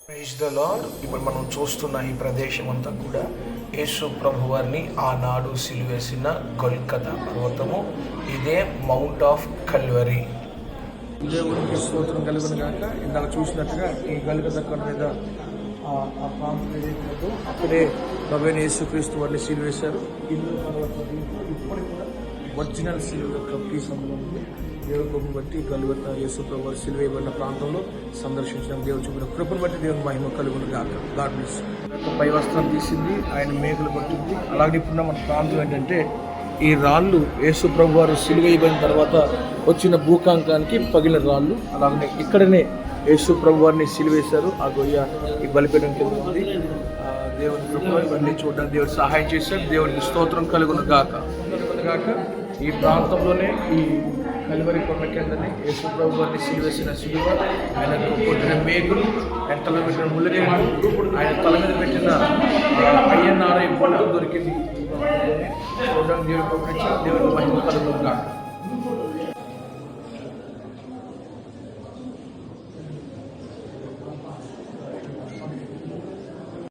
Praise the lord. ఇప్పుడు మనం చూస్తున్న ఈ ప్రదేశం అంతా కూడా యేసు ప్రభు వారిని ఆనాడు సిలువేసిన గొల్గతా పర్వతము. ఇదే మౌంట్ ఆఫ్ కల్వరీ. దేవునికి స్తోత్రం కలుగును గాక. ఇందాక చూసినట్టుగా ఈ గొల్గతా కొండ మీద ఆ ప్రాంతం ఏదైతే అక్కడే ప్రభువైన యేసుక్రీస్తు వారిని సిలువేశారు. ఇల్లు పర్వతం ఇప్పుడు కూడా ఒరిజినల్ సిలువ యొక్క పీస్ అందులో ఉంది. దేవుని కృపను బట్టి గొల్గతా యేసు ప్రభు వారు సిలువేయబడిన ప్రాంతంలో సందర్శించడం దేవుడు చూపిన కృపను బట్టి దేవుని మహిమ కలుగును గాక. God bless. పై వస్త్రం తీసింది, ఆయన మేకులు పట్టింది. అలాగే ఇప్పుడు మన ప్రాంతం ఏంటంటే ఈ రాళ్ళు యేసు ప్రభు వారు సిలువేయబడిన తర్వాత వచ్చిన భూకంపానికి పగిలిన రాళ్ళు. అలాగనే ఇక్కడనే యేసు ప్రభు వారిని సిలువేశారు. ఆ గొయ్య ఈ బలిపీఠం కింద ఉంది. దేవుని కృప ఇవన్నీ చూడడానికి దేవుడు సహాయం చేశాడు. దేవునికి స్తోత్రం కలుగును గాక. ఈ ప్రాంతంలోనే ఈ కల్వరి కొండ కిందనే యేసు ప్రభు వారిని సిలువేసిన సిలువ, ఆయనకు కొట్టిన మేకులు, ఆయన తల పెట్టిన ముళ్ళగేటు, ఆయన తల మీద పెట్టిన అయ్యన్నారై బొట్టు దొరికింది. చూడడానికి దేవుడు దేవుని మహిమ కలుగును గాక.